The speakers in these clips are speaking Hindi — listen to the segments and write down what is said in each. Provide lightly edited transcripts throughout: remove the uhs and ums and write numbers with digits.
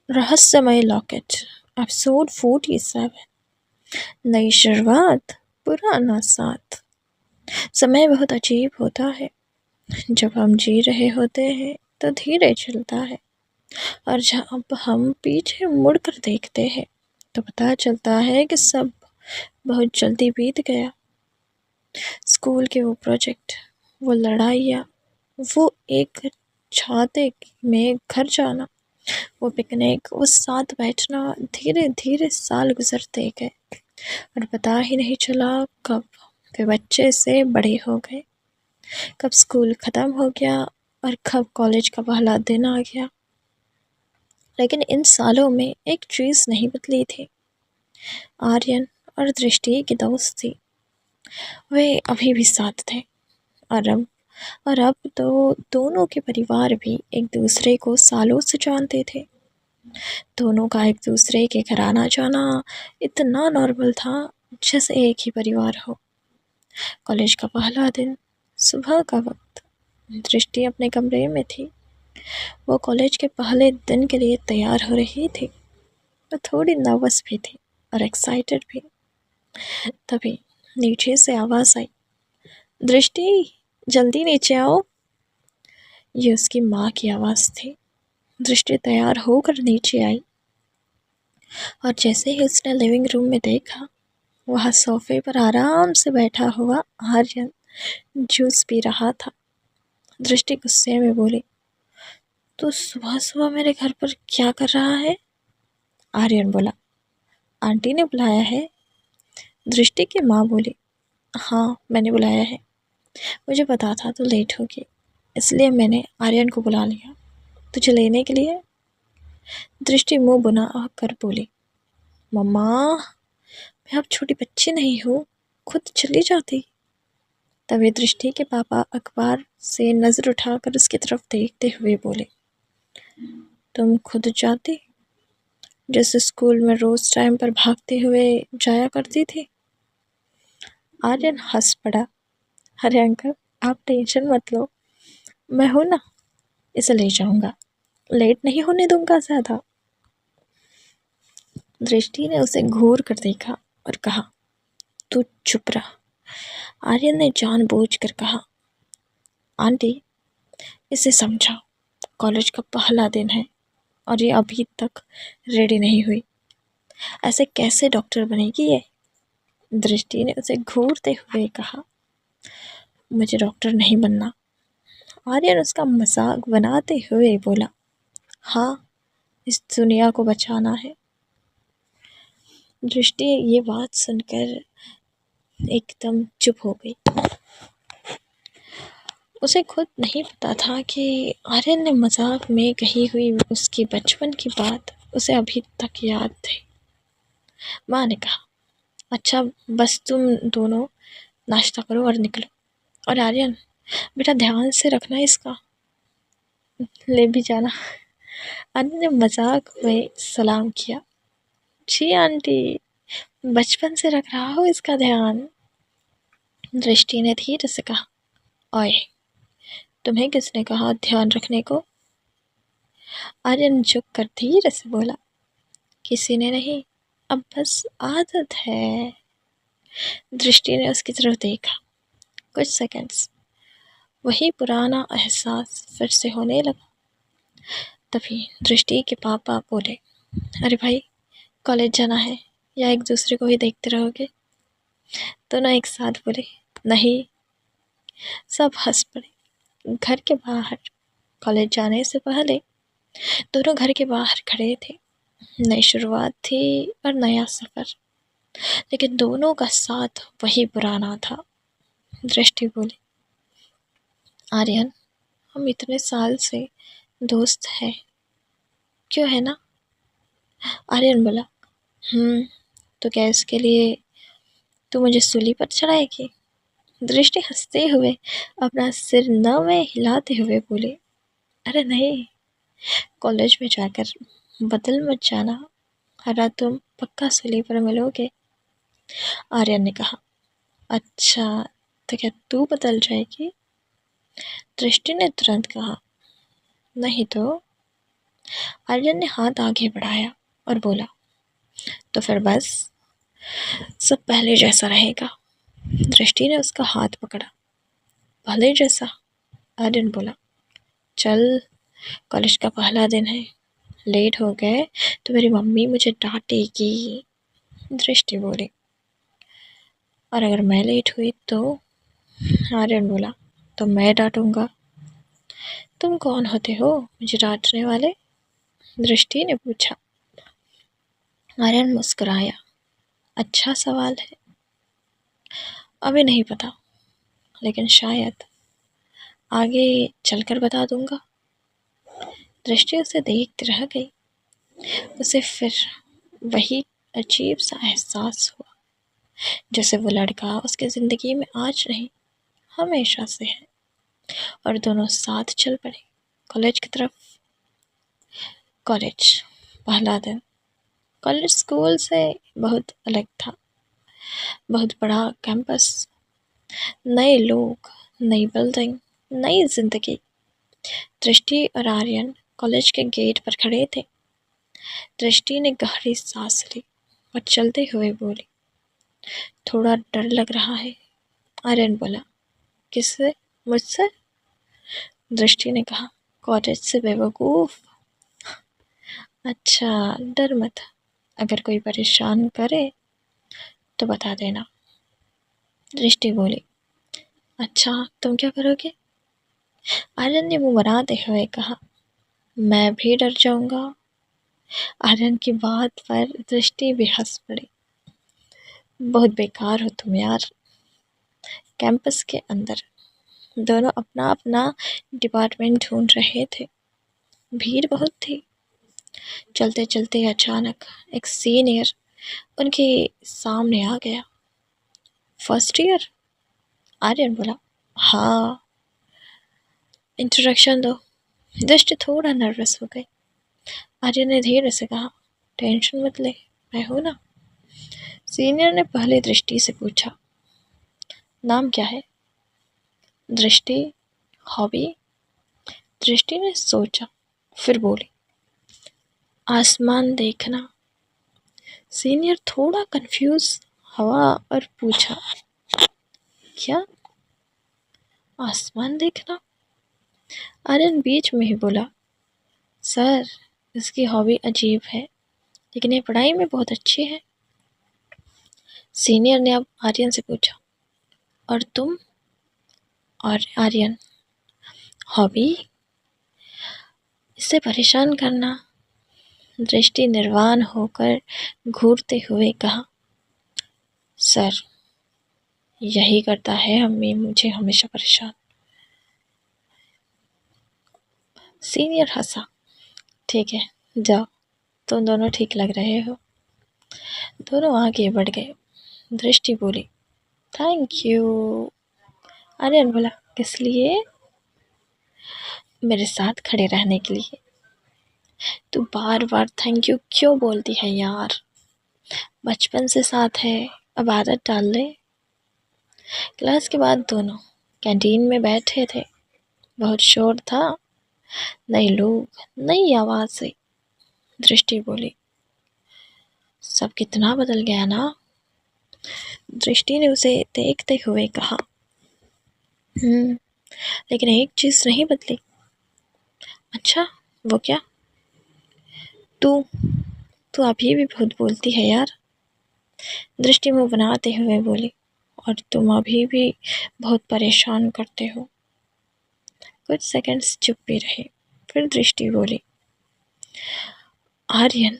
रहस्यमय लॉकेट एपिसोड 47। नई शुरुआत, पुराना साथ। समय बहुत अजीब होता है। जब हम जी रहे होते हैं तो धीरे चलता है, और जब हम पीछे मुड़कर देखते हैं तो पता चलता है कि सब बहुत जल्दी बीत गया। स्कूल के वो प्रोजेक्ट, वो लड़ाइयाँ, वो एक छाते में घर जाना, वो पिकनिक, वो साथ बैठना। धीरे धीरे साल गुजरते गए और पता ही नहीं चला कब वे बच्चे से बड़े हो गए, कब स्कूल ख़त्म हो गया और कब कॉलेज का पहला दिन आ गया। लेकिन इन सालों में एक चीज़ नहीं बदली थी। आर्यन और दृष्टि की दोस्ती, वे अभी भी साथ थे। और अब तो दोनों के परिवार भी एक दूसरे को सालों से जानते थे। दोनों का एक दूसरे के घर आना जाना इतना नॉर्मल था, जैसे एक ही परिवार हो। कॉलेज का पहला दिन, सुबह का वक्त। दृष्टि अपने कमरे में थी। वो कॉलेज के पहले दिन के लिए तैयार हो रही थी। वो थोड़ी नर्वस भी थी और एक्साइटेड भी। तभी नीचे से आवाज़ आई, दृष्टि, जल्दी नीचे आओ। ये उसकी माँ की आवाज़ थी। दृष्टि तैयार होकर नीचे आई, और जैसे ही उसने लिविंग रूम में देखा, वहाँ सोफे पर आराम से बैठा हुआ आर्यन जूस पी रहा था। दृष्टि गुस्से में बोली, तू सुबह सुबह मेरे घर पर क्या कर रहा है? आर्यन बोला, आंटी ने बुलाया है। दृष्टि की माँ बोली, हाँ, मैंने बुलाया है। मुझे पता था तू लेट होगी, इसलिए मैंने आर्यन को बुला लिया तुझे लेने के लिए। दृष्टि मुंह बना कर बोली, मम्मा, मैं अब छोटी बच्ची नहीं हूँ, खुद चली जाती। तभी दृष्टि के पापा अखबार से नज़र उठाकर उसकी तरफ देखते हुए बोले, तुम खुद जाती, जैसे स्कूल में रोज़ टाइम पर भागते हुए जाया करती थी। आर्यन हंस पड़ा, अरे अंकल, आप टेंशन मत लो, मैं हूँ ना, इसे ले जाऊंगा, लेट नहीं होने दूंगा ज़्यादा। दृष्टि ने उसे घूर कर देखा और कहा, तू चुप रह। आर्यन ने जानबूझकर कहा, आंटी, इसे समझाओ, कॉलेज का पहला दिन है और ये अभी तक रेडी नहीं हुई, ऐसे कैसे डॉक्टर बनेगी ये? दृष्टि ने उसे घूरते हुए कहा, मुझे डॉक्टर नहीं बनना। आर्यन उसका मजाक बनाते हुए बोला, हाँ, इस दुनिया को बचाना है। दृष्टि ये बात सुनकर एकदम चुप हो गई। उसे खुद नहीं पता था कि आर्यन ने मजाक में कही हुई उसकी बचपन की बात उसे अभी तक याद थी। माँ ने कहा, अच्छा, बस तुम दोनों नाश्ता करो और निकलो। और आर्यन, बेटा ध्यान से रखना इसका, ले भी जाना। आर्यन ने मजाक में सलाम किया, जी आंटी, बचपन से रख रहा हूँ इसका ध्यान। दृष्टि ने धीरे से कहा, ओए, तुम्हें किसने कहा ध्यान रखने को? आर्यन झुक कर धीरे से बोला, किसी ने नहीं, अब बस आदत है। दृष्टि ने उसकी तरफ देखा। कुछ सेकंड्स वही पुराना एहसास फिर से होने लगा। तभी दृष्टि के पापा बोले, अरे भाई, कॉलेज जाना है या एक दूसरे को ही देखते रहोगे? दोनों एक साथ बोले, नहीं। सब हंस पड़े। घर के बाहर, कॉलेज जाने से पहले दोनों घर के बाहर खड़े थे। नई शुरुआत थी और नया सफ़र, लेकिन दोनों का साथ वही पुराना था। दृष्टि बोली, आर्यन, हम इतने साल से दोस्त हैं, क्यों है ना? आर्यन बोला, तो क्या इसके लिए तू मुझे सूली पर चढ़ाएगी? दृष्टि हंसते हुए अपना सिर न में हिलाते हुए बोले, अरे नहीं, कॉलेज में जाकर बदल मत जाना, हरा तुम पक्का सूली पर मिलोगे। आर्यन ने कहा, अच्छा, तो क्या तू बदल जाएगी? दृष्टि ने तुरंत कहा, नहीं तो। आर्यन ने हाथ आगे बढ़ाया और बोला, तो फिर बस सब पहले जैसा रहेगा। दृष्टि ने उसका हाथ पकड़ा। पहले जैसा? आर्यन बोला, चल, कॉलेज का पहला दिन है, लेट हो गए तो मेरी मम्मी मुझे डांटेगी। दृष्टि बोली, और अगर मैं लेट हुई तो? आर्यन बोला, तो मैं डांटूंगा। तुम कौन होते हो मुझे डांटने वाले? दृष्टि ने पूछा। आर्यन मुस्कुराया, अच्छा सवाल है, अभी नहीं पता, लेकिन शायद आगे चलकर बता दूंगा। दृष्टि उसे देखती रह गई। उसे फिर वही अजीब सा एहसास हुआ, जैसे वो लड़का उसकी ज़िंदगी में आज नहीं, हमेशा से है। और दोनों साथ चल पड़े कॉलेज की तरफ। कॉलेज, पहला दिन। कॉलेज स्कूल से बहुत अलग था। बहुत बड़ा कैंपस, नए लोग, नई बिल्डिंग, नई जिंदगी। दृष्टि और आर्यन कॉलेज के गेट पर खड़े थे। दृष्टि ने गहरी सांस ली और चलते हुए बोली, थोड़ा डर लग रहा है। आर्यन बोला, किससे? मुझसे? दृष्टि ने कहा, कॉलेज से बेवकूफ। अच्छा, डर मत, अगर कोई परेशान करे तो बता देना। दृष्टि बोली, अच्छा, तुम क्या करोगे? आर्यन ने मुंह बनाते हुए कहा, मैं भी डर जाऊंगा। आर्यन की बात पर दृष्टि भी हंस पड़ी। बहुत बेकार हो तुम यार। कैंपस के अंदर दोनों अपना अपना डिपार्टमेंट ढूंढ रहे थे। भीड़ बहुत थी। चलते चलते अचानक एक सीनियर उनके सामने आ गया। First year? आर्यन बोला, हाँ। इंट्रोडक्शन दो। दृष्टि थोड़ा नर्वस हो गई। आर्यन ने धीरे से कहा, टेंशन मत ले, मैं हूं ना। सीनियर ने पहले दृष्टि से पूछा, नाम क्या है? दृष्टि। हॉबी? दृष्टि ने सोचा, फिर बोली, आसमान देखना। सीनियर थोड़ा कंफ्यूज हुआ और पूछा, क्या? आसमान देखना? आर्यन बीच में ही बोला, सर, इसकी हॉबी अजीब है, लेकिन ये पढ़ाई में बहुत अच्छी है। सीनियर ने अब आर्यन से पूछा, और तुम? और आर्यन, हॉबी इससे परेशान करना। दृष्टि निर्वाण होकर घूरते हुए कहा, सर, यही करता है मुझे हमेशा परेशान। सीनियर हंसा, ठीक है, जाओ, तुम दोनों ठीक लग रहे हो। दोनों आगे बढ़ गए। दृष्टि बोली, थैंक यू। आर्यन बोला, किस लिए? मेरे साथ खड़े रहने के लिए। तू बार बार थैंक यू क्यों बोलती है यार? बचपन से साथ है, अब आदत डाल ले। क्लास के बाद दोनों कैंटीन में बैठे थे। बहुत शोर था, नए लोग, नई आवाज़ें। दृष्टि बोली, सब कितना बदल गया ना। दृष्टि ने उसे देखते हुए कहा, लेकिन एक चीज़ नहीं बदली। अच्छा, वो क्या? तू तू अभी भी बहुत बोलती है यार। दृष्टि मुंह बनाते हुए बोली, और तुम अभी भी बहुत परेशान करते हो। कुछ सेकंड्स चुप भी रहे, फिर दृष्टि बोली, आर्यन,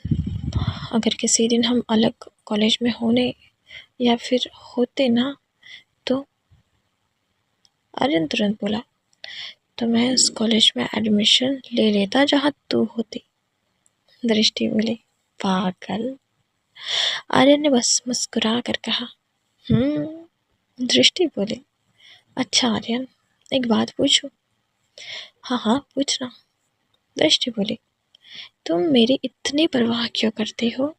अगर किसी दिन हम अलग कॉलेज में होने या फिर होते ना तो? आर्यन तुरंत बोला, तो मैं उस कॉलेज में एडमिशन ले लेता जहाँ तू होती। दृष्टि बोली, पागल। आर्यन ने बस मुस्कुरा कर कहा, दृष्टि बोली, अच्छा आर्यन, एक बात पूछूं? हाँ हाँ, पूछना। दृष्टि बोली, तुम मेरी इतनी परवाह क्यों करते हो?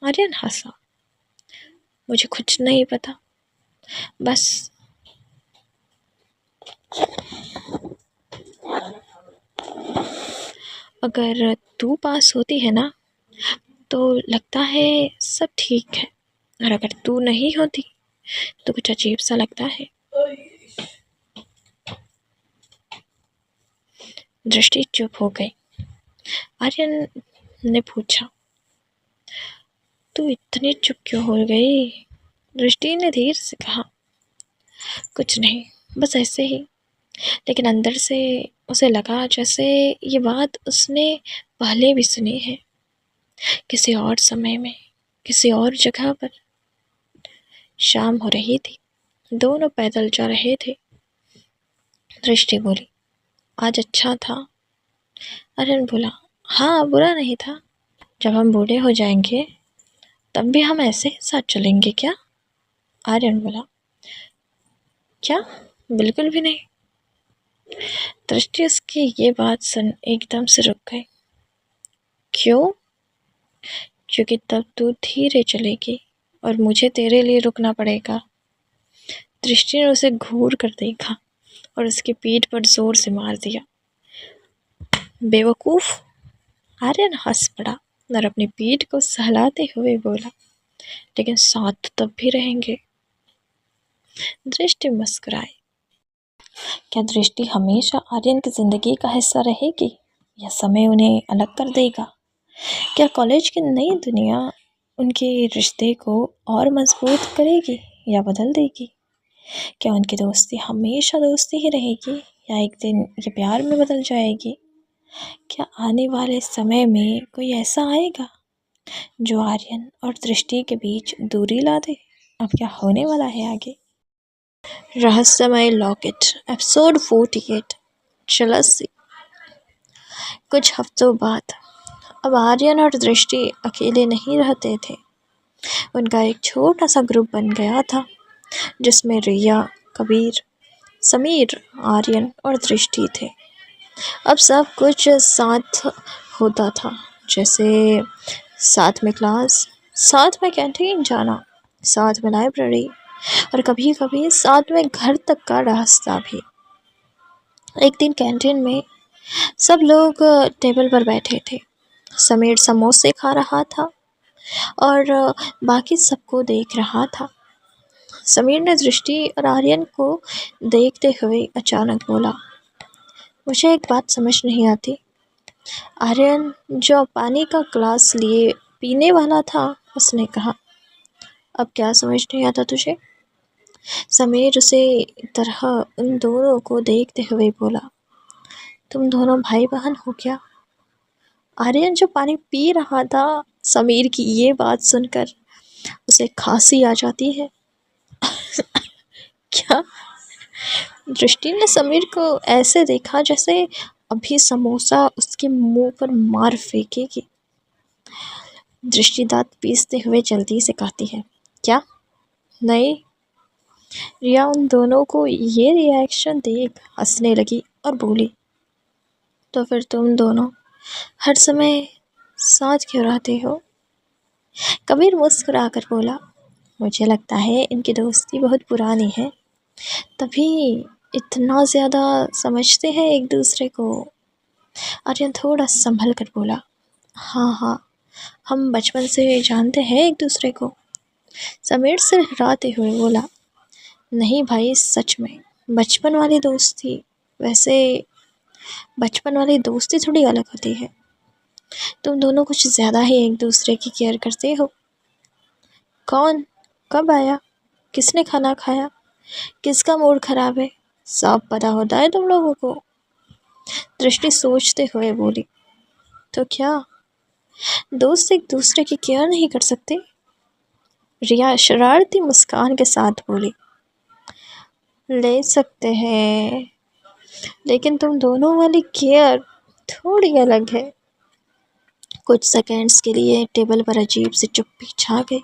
आर्यन हंसा, मुझे कुछ नहीं पता, बस अगर तू पास होती है ना तो लगता है सब ठीक है, और अगर तू नहीं होती तो कुछ अजीब सा लगता है। दृष्टि चुप हो गई। आर्यन ने पूछा, तू इतनी चुप क्यों हो गई? दृष्टि ने धीरे से कहा, कुछ नहीं, बस ऐसे ही। लेकिन अंदर से उसे लगा जैसे ये बात उसने पहले भी सुनी है, किसी और समय में, किसी और जगह पर। शाम हो रही थी, दोनों पैदल जा रहे थे। दृष्टि बोली, आज अच्छा था। आर्यन बोला, हाँ बुरा नहीं था। जब हम बूढ़े हो जाएंगे तब भी हम ऐसे ही साथ चलेंगे क्या? आर्यन बोला, क्या? बिल्कुल भी नहीं। दृष्टि उसकी ये बात सुन एकदम से रुक गई। क्यों? क्योंकि तब तू धीरे चलेगी और मुझे तेरे लिए रुकना पड़ेगा। दृष्टि ने उसे घूर कर देखा और उसकी पीठ पर जोर से मार दिया। बेवकूफ! आर्यन हंस पड़ा और अपनी पीठ को सहलाते हुए बोला, लेकिन साथ तब भी रहेंगे। दृष्टि मुस्कुराई। क्या दृष्टि हमेशा आर्यन की जिंदगी का हिस्सा रहेगी या समय उन्हें अलग कर देगा? क्या कॉलेज की नई दुनिया उनके रिश्ते को और मजबूत करेगी या बदल देगी? क्या उनकी दोस्ती हमेशा दोस्ती ही रहेगी या एक दिन ये प्यार में बदल जाएगी? क्या आने वाले समय में कोई ऐसा आएगा जो आर्यन और दृष्टि के बीच दूरी ला दे? अब क्या होने वाला है आगे? रहस्यमय लॉकेट एपिसोड 48 जेलसी। कुछ हफ्तों बाद अब आर्यन और दृष्टि अकेले नहीं रहते थे। उनका एक छोटा सा ग्रुप बन गया था जिसमें रिया, कबीर, समीर, आर्यन और दृष्टि थे। अब सब कुछ साथ होता था, जैसे साथ में क्लास, साथ में कैंटीन जाना, साथ में लाइब्रेरी और कभी कभी साथ में घर तक का रास्ता भी। एक दिन कैंटीन में सब लोग टेबल पर बैठे थे। समीर समोसे खा रहा था और बाकी सबको देख रहा था। समीर ने दृष्टि और आर्यन को देखते हुए अचानक बोला, मुझे एक बात समझ नहीं आती। आर्यन जो पानी का ग्लास लिए पीने वाला था, उसने कहा, अब क्या समझ नहीं आता तुझे? समीर उसे तरह उन दोनों को देखते हुए बोला, तुम दोनों भाई बहन हो क्या? आर्यन जो पानी पी रहा था, समीर की ये बात सुनकर उसे खांसी आ जाती है। क्या? दृष्टि ने समीर को ऐसे देखा जैसे अभी समोसा उसके मुंह पर मार फेंकेगी। दृष्टि दांत पीसते हुए जल्दी से कहती है, क्या? नहीं। रिया उन दोनों को ये रिएक्शन देख हंसने लगी और बोली, तो फिर तुम दोनों हर समय साथ क्यों रहते हो? कबीर मुस्कुरा कर बोला, मुझे लगता है इनकी दोस्ती बहुत पुरानी है, तभी इतना ज़्यादा समझते हैं एक दूसरे को। आर्यन थोड़ा संभल कर बोला, हाँ हाँ, हम बचपन से जानते हैं एक दूसरे को। समीर सिर हिलाते हुए बोला, नहीं भाई, सच में बचपन वाली दोस्ती, वैसे बचपन वाली दोस्ती थोड़ी अलग होती है। तुम दोनों कुछ ज़्यादा ही एक दूसरे की केयर करते हो। कौन? कब आया? किसने खाना खाया? किसका मूड खराब है? सब पता होता है तुम लोगों को। दृष्टि सोचते हुए बोली, तो क्या दोस्त एक दूसरे की केयर नहीं कर सकते? रिया शरारती मुस्कान के साथ बोली, ले सकते हैं, लेकिन तुम दोनों वाली केयर थोड़ी अलग है। कुछ सेकंड्स के लिए टेबल पर अजीब सी चुप्पी छा गई।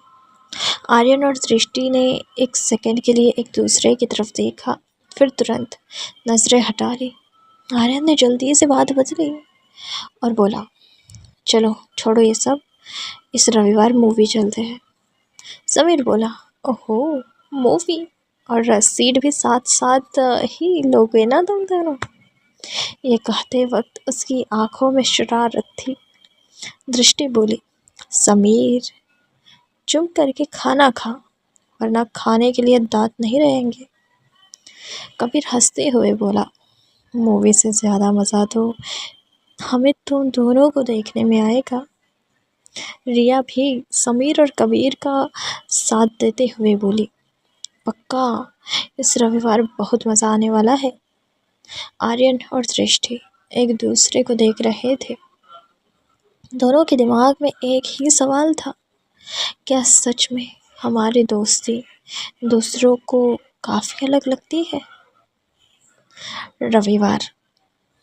आर्यन और दृष्टि ने एक सेकंड के लिए एक दूसरे की तरफ देखा, फिर तुरंत नजरें हटा ली। आर्यन ने जल्दी से बात बदली और बोला, चलो छोड़ो ये सब, इस रविवार मूवी चलते हैं। समीर बोला, ओहो, मूवी? और सीट भी साथ साथ ही लोगे ना तुम दोनों? ये कहते वक्त उसकी आंखों में शरारत थी। दृष्टि बोली, समीर, चुप करके खाना खा, वरना खाने के लिए दांत नहीं रहेंगे। कबीर हंसते हुए बोला, मूवी से ज़्यादा मज़ा तो हमें तुम दोनों को देखने में आएगा। रिया भी समीर और कबीर का साथ देते हुए बोली, पक्का इस रविवार बहुत मज़ा आने वाला है। आर्यन और दृष्टि एक दूसरे को देख रहे थे। दोनों के दिमाग में एक ही सवाल था, क्या सच में हमारी दोस्ती दूसरों को काफ़ी अलग लगती है। रविवार,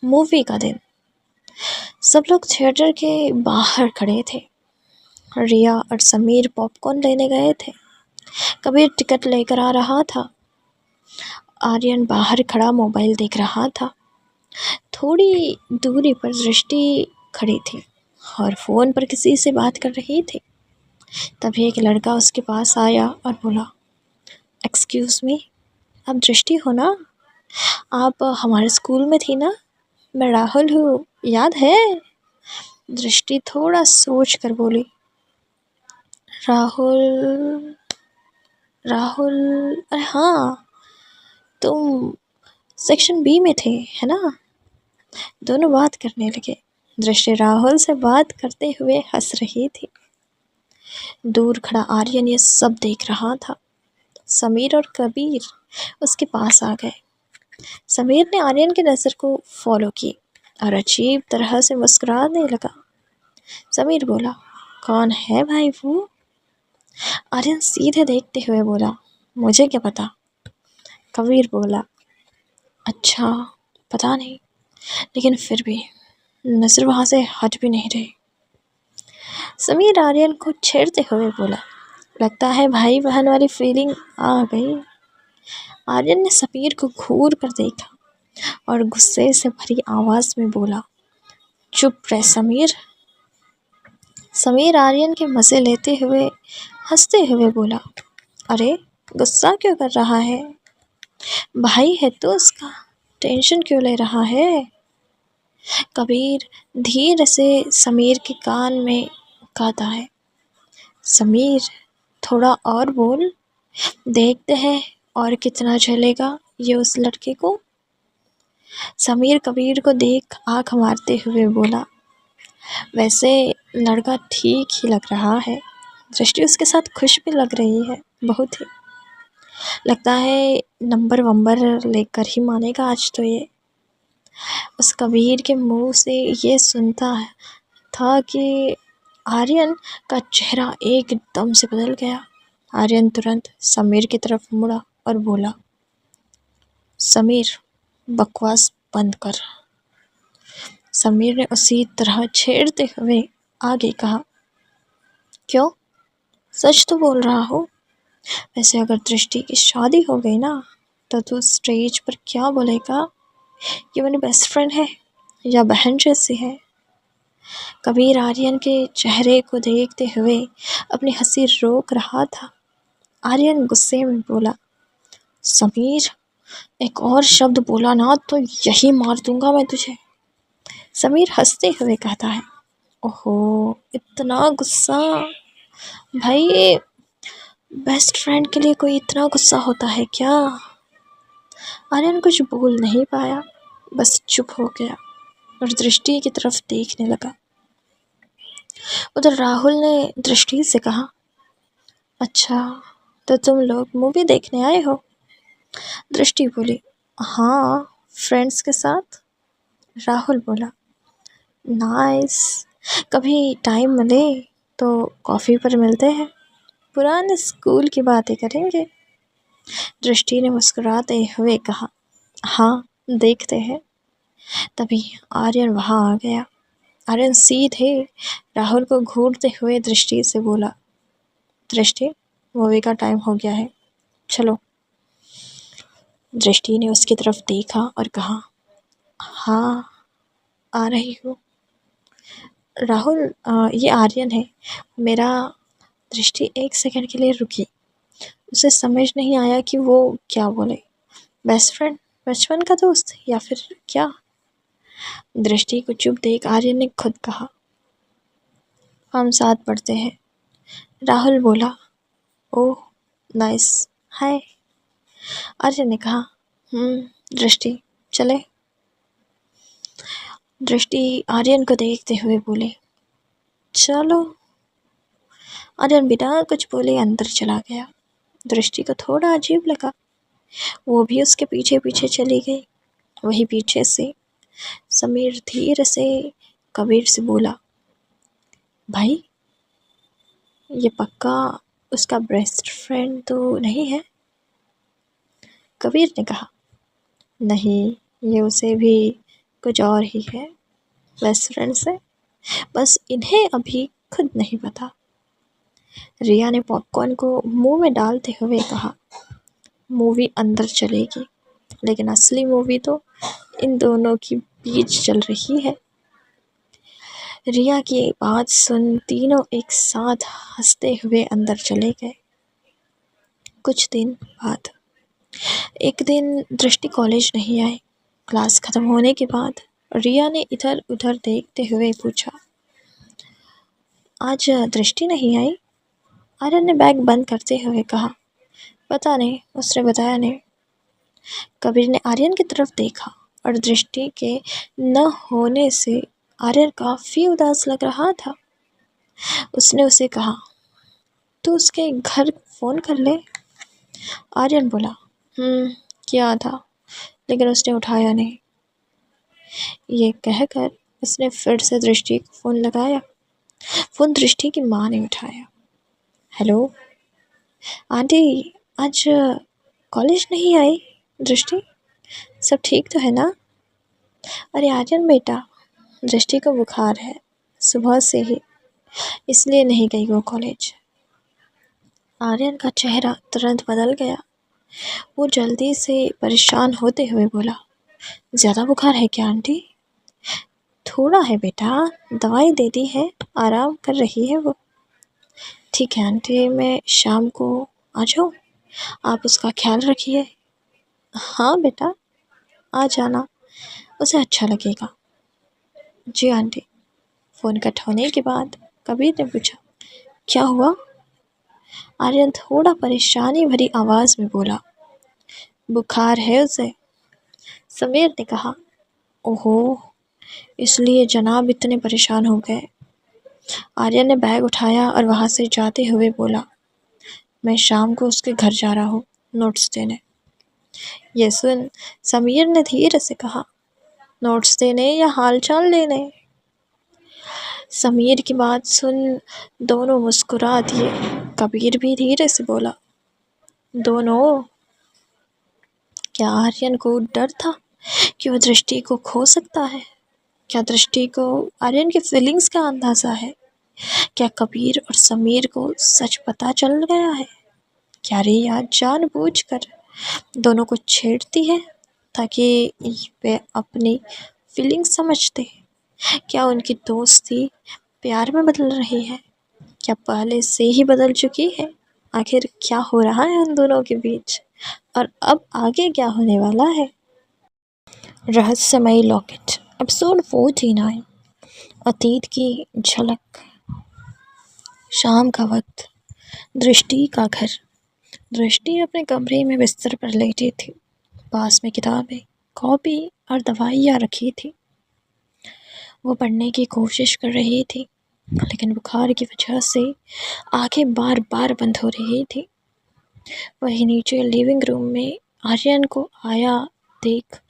मूवी का दिन। सब लोग थिएटर के बाहर खड़े थे। रिया और समीर पॉपकॉर्न लेने गए थे। कबीर टिकट लेकर आ रहा था। आर्यन बाहर खड़ा मोबाइल देख रहा था। थोड़ी दूरी पर दृष्टि खड़ी थी और फ़ोन पर किसी से बात कर रही थी। तभी एक लड़का उसके पास आया और बोला, एक्सक्यूज़ मी, आप दृष्टि हो ना? आप हमारे स्कूल में थी ना? मैं राहुल हूँ, याद है? दृष्टि थोड़ा सोच कर बोली, राहुल राहुल, अरे हाँ, तुम सेक्शन बी में थे, है ना? दोनों बात करने लगे। दृष्टि राहुल से बात करते हुए हंस रही थी। दूर खड़ा आर्यन ये सब देख रहा था। समीर और कबीर उसके पास आ गए। समीर ने आर्यन की नज़र को फॉलो की और अजीब तरह से मुस्कुराने लगा। समीर बोला, कौन है भाई वो? आर्यन सीधे देखते हुए बोला, मुझे क्या पता। कबीर बोला, अच्छा, पता नहीं, लेकिन फिर भी नज़र वहाँ से हट भी नहीं रही। समीर आर्यन को छेड़ते हुए बोला, लगता है भाई बहन वाली फीलिंग आ गई। आर्यन ने समीर को घूर कर देखा और गुस्से से भरी आवाज़ में बोला, चुप रह समीर। समीर आर्यन के मज़े लेते हुए हंसते हुए बोला, अरे गुस्सा क्यों कर रहा है? भाई है तो उसका, टेंशन क्यों ले रहा है? कबीर धीरे से समीर के कान में कहता है, समीर थोड़ा और बोल, देखते हैं और कितना झेलेगा ये उस लड़के को। समीर कबीर को देख आँख मारते हुए बोला, वैसे लड़का ठीक ही लग रहा है। दृष्टि उसके साथ खुश भी लग रही है, बहुत ही। लगता है नंबर वंबर लेकर ही मानेगा आज तो ये। उस कबीर के मुंह से ये सुनता था कि आर्यन का चेहरा एकदम से बदल गया। आर्यन तुरंत समीर की तरफ मुड़ा और बोला, समीर बकवास बंद कर। समीर ने उसी तरह छेड़ते हुए आगे कहा, क्यों, सच तो बोल रहा हूँ। वैसे अगर दृष्टि की शादी हो गई ना, तो तू स्टेज पर क्या बोलेगा? ये मेरी बेस्ट फ्रेंड है या बहन जैसी है? कबीर आर्यन के चेहरे को देखते हुए अपनी हंसी रोक रहा था। आर्यन गुस्से में बोला, समीर एक और शब्द बोला ना तो यही मार दूंगा मैं तुझे। समीर हंसते हुए कहता है, ओहो इतना गुस्सा, भाई ये बेस्ट फ्रेंड के लिए कोई इतना गुस्सा होता है क्या? आर्यन कुछ बोल नहीं पाया, बस चुप हो गया और दृष्टि की तरफ देखने लगा। उधर राहुल ने दृष्टि से कहा, अच्छा तो तुम लोग मूवी देखने आए हो? दृष्टि बोली, हाँ, फ्रेंड्स के साथ। राहुल बोला, नाइस, कभी टाइम मिले तो कॉफ़ी पर मिलते हैं, पुराने स्कूल की बातें करेंगे। दृष्टि ने मुस्कुराते हुए कहा, हाँ देखते हैं। तभी आर्यन वहाँ आ गया। आर्यन सीधे राहुल को घूरते हुए दृष्टि से बोला, दृष्टि मूवी का टाइम हो गया है, चलो। दृष्टि ने उसकी तरफ देखा और कहा, हाँ आ रही हूँ। राहुल ये आर्यन है मेरा। दृष्टि एक सेकंड के लिए रुकी। उसे समझ नहीं आया कि वो क्या बोले, बेस्ट फ्रेंड, बचपन का दोस्त या फिर क्या। दृष्टि को चुप देख आर्यन ने खुद कहा, हम साथ पढ़ते हैं। राहुल बोला, ओह नाइस, हाय। आर्यन ने कहा, दृष्टि चले। दृष्टि आर्यन को देखते हुए बोले, चलो। आर्यन बिना कुछ बोले अंदर चला गया। दृष्टि को थोड़ा अजीब लगा, वो भी उसके पीछे पीछे चली गई। वही पीछे से समीर धीरे से कबीर से बोला, भाई ये पक्का उसका बेस्ट फ्रेंड तो नहीं है? कबीर ने कहा, नहीं, ये उसे भी कुछ और ही है बेस्ट फ्रेंड से, बस इन्हें अभी खुद नहीं पता। रिया ने पॉपकॉर्न को मुंह में डालते हुए कहा, मूवी अंदर चलेगी, लेकिन असली मूवी तो इन दोनों के बीच चल रही है। रिया की बात सुन तीनों एक साथ हंसते हुए अंदर चले गए। कुछ दिन बाद एक दिन दृष्टि कॉलेज नहीं आई। क्लास खत्म होने के बाद रिया ने इधर उधर देखते हुए पूछा, आज दृष्टि नहीं आई? आर्यन ने बैग बंद करते हुए कहा, पता नहीं, उसने बताया नहीं। कबीर ने आर्यन की तरफ देखा और दृष्टि के न होने से आर्यन काफ़ी उदास लग रहा था। उसने उसे कहा, तू उसके घर फ़ोन कर ले। आर्यन बोला, किया था, लेकिन उसने उठाया नहीं। ये कहकर उसने फिर से दृष्टि को फ़ोन लगाया। फ़ोन दृष्टि की माँ ने उठाया। हेलो आंटी, आज कॉलेज नहीं आई दृष्टि? सब ठीक तो है ना? अरे आर्यन बेटा, दृष्टि को बुखार है सुबह से ही, इसलिए नहीं गई वो कॉलेज। आर्यन का चेहरा तुरंत बदल गया। वो जल्दी से परेशान होते हुए बोला, ज़्यादा बुखार है क्या आंटी? थोड़ा है बेटा, दवाई दे दी है, आराम कर रही है वो। ठीक है आंटी, मैं शाम को आ जाऊँ? आप उसका ख्याल रखिए। हाँ बेटा, आ जाना, उसे अच्छा लगेगा। जी आंटी। फ़ोन कट होने के बाद कबीर ने पूछा, क्या हुआ? आर्यन थोड़ा परेशानी भरी आवाज़ में बोला, बुखार है उसे। समीर ने कहा, ओहो, इसलिए जनाब इतने परेशान हो गए। आर्यन ने बैग उठाया और वहाँ से जाते हुए बोला, मैं शाम को उसके घर जा रहा हूँ नोट्स देने। ये सुन समीर ने धीरे से कहा, नोट्स देने या हालचाल लेने? समीर की बात सुन दोनों मुस्कुरा दिए। कबीर भी धीरे से बोला, दोनों? क्या आर्यन को डर था कि वह दृष्टि को खो सकता है? क्या दृष्टि को आर्यन की फीलिंग्स का अंदाज़ा है? क्या कबीर और समीर को सच पता चल गया है? क्या रिया जानबूझकर दोनों को छेड़ती है ताकि वे अपनी फीलिंग्स समझते? क्या उनकी दोस्ती प्यार में बदल रही है? क्या पहले से ही बदल चुकी है? आखिर क्या हो रहा है उन दोनों के बीच और अब आगे क्या होने वाला है? रहस्यमयी लॉकेट एपिसोड 49। अतीत की झलक। शाम का वक्त। दृष्टि का घर। दृष्टि अपने कमरे में बिस्तर पर लेटी थी। पास में किताबें, कॉपी और दवाइयाँ रखी थी। वो पढ़ने की कोशिश कर रही थी, लेकिन बुखार की वजह से आंखें बार बार बंद हो रही थी। वहीं नीचे लिविंग रूम में आर्यन को आया देख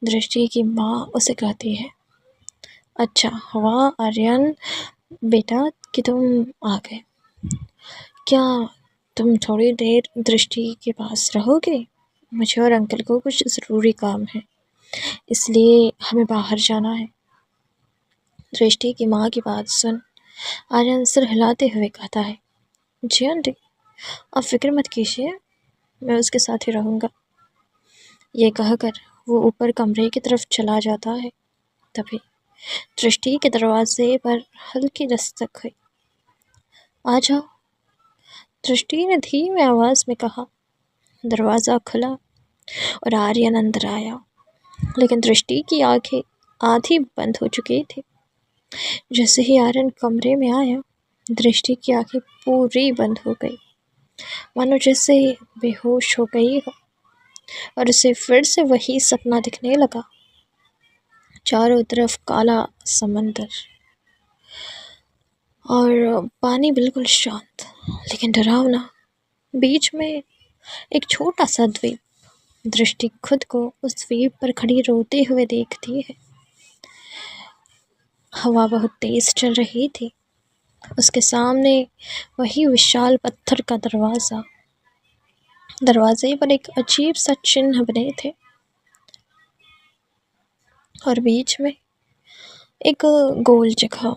दृष्टि की माँ उसे कहती है, अच्छा हुआ आर्यन बेटा कि तुम आ गए। क्या तुम थोड़ी देर दृष्टि के पास रहोगे? मुझे और अंकल को कुछ ज़रूरी काम है, इसलिए हमें बाहर जाना है। दृष्टि की माँ की बात सुन आर्यन सिर हिलाते हुए कहता है, जी आंटी, आप फिक्र मत कीजिए, मैं उसके साथ ही रहूँगा। ये कहकर वो ऊपर कमरे की तरफ चला जाता है। तभी दृष्टि के दरवाजे पर हल्की दस्तक हुई। आ जाओ, दृष्टि ने धीमी आवाज़ में कहा। दरवाज़ा खुला और आर्यन अंदर आया, लेकिन दृष्टि की आंखें आधी बंद हो चुकी थी। जैसे ही आर्यन कमरे में आया, दृष्टि की आंखें पूरी बंद हो गई, मानो जैसे बेहोश हो गई हो, और उसे फिर से वही सपना दिखने लगा। चारों तरफ काला समंदर और पानी बिल्कुल शांत लेकिन डरावना। बीच में एक छोटा सा द्वीप। दृष्टि खुद को उस द्वीप पर खड़ी रोते हुए देखती है। हवा बहुत तेज चल रही थी। उसके सामने वही विशाल पत्थर का दरवाज़ा। दरवाजे पर एक अजीब सा चिन्ह बने थे और बीच में एक गोल जगह,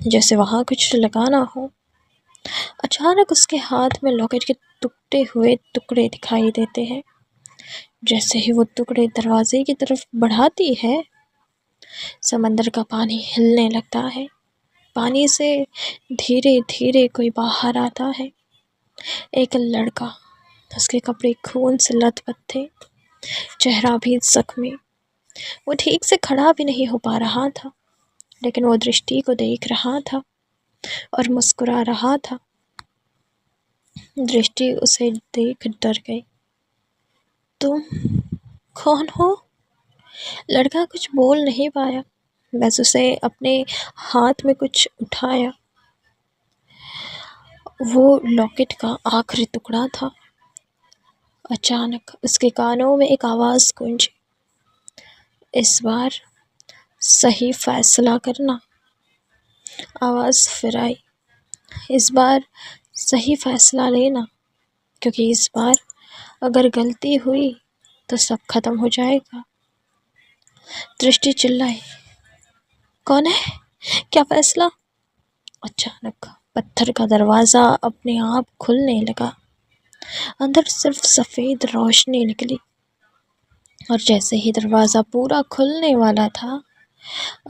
जैसे वहाँ कुछ लगाना हो। अचानक उसके हाथ में लॉकेट के टूटे हुए टुकड़े दिखाई देते हैं। जैसे ही वो टुकड़े दरवाजे की तरफ बढ़ाती है, समंदर का पानी हिलने लगता है। पानी से धीरे धीरे कोई बाहर आता है। एक लड़का, उसके कपड़े खून से लथपथ थे, चेहरा भी जख्मी। वो ठीक से खड़ा भी नहीं हो पा रहा था, लेकिन वो दृष्टि को देख रहा था और मुस्कुरा रहा था। दृष्टि उसे देख डर गई। तुम कौन हो? लड़का कुछ बोल नहीं पाया, बस उसे अपने हाथ में कुछ उठाया। वो लॉकेट का आखिरी टुकड़ा था। अचानक उसके कानों में एक आवाज़ गूंजी, इस बार सही फैसला करना। आवाज़ फिर आई, इस बार सही फैसला लेना, क्योंकि इस बार अगर गलती हुई तो सब खत्म हो जाएगा। दृष्टि चिल्लाई, कौन है? क्या फैसला? अचानक पत्थर का दरवाज़ा अपने आप खुलने लगा। अंदर सिर्फ सफ़ेद रोशनी निकली, और जैसे ही दरवाज़ा पूरा खुलने वाला था,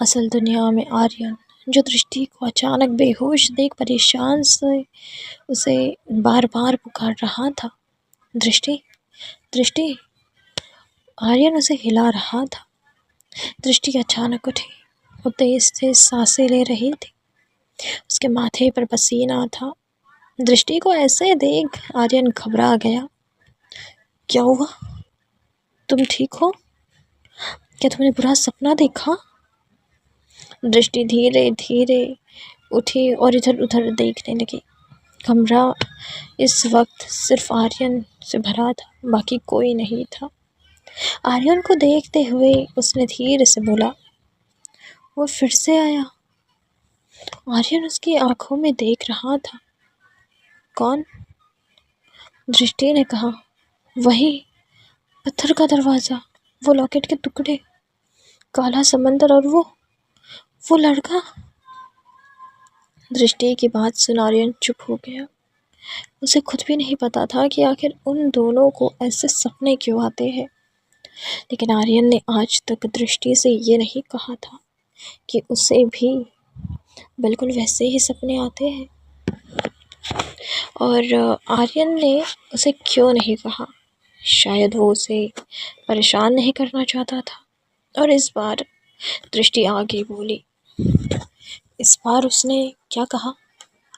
असल दुनिया में आर्यन, जो दृष्टि को अचानक बेहोश देख परेशान से उसे बार बार पुकार रहा था, दृष्टि, दृष्टि। आर्यन उसे हिला रहा था। दृष्टि अचानक उठी। वो तेज तेज सांसें ले रही थी। उसके माथे पर पसीना था। दृष्टि को ऐसे देख आर्यन घबरा गया। क्या हुआ? तुम ठीक हो? क्या तुमने बुरा सपना देखा? दृष्टि धीरे धीरे उठी और इधर उधर देखने लगी। कमरा इस वक्त सिर्फ आर्यन से भरा था, बाकी कोई नहीं था। आर्यन को देखते हुए उसने धीरे से बोला, वो फिर से आया। आर्यन उसकी आंखों में देख रहा था। कौन? दृष्टि ने कहा, वही पत्थर का दरवाज़ा, वो लॉकेट के टुकड़े, काला समंदर और वो लड़का। दृष्टि की बात सुन आर्यन चुप हो गया। उसे खुद भी नहीं पता था कि आखिर उन दोनों को ऐसे सपने क्यों आते हैं। लेकिन आर्यन ने आज तक दृष्टि से ये नहीं कहा था कि उसे भी बिल्कुल वैसे ही सपने आते हैं। और आर्यन ने उसे क्यों नहीं कहा? शायद वो उसे परेशान नहीं करना चाहता था। और इस बार दृष्टि आगे बोली। इस बार उसने क्या कहा?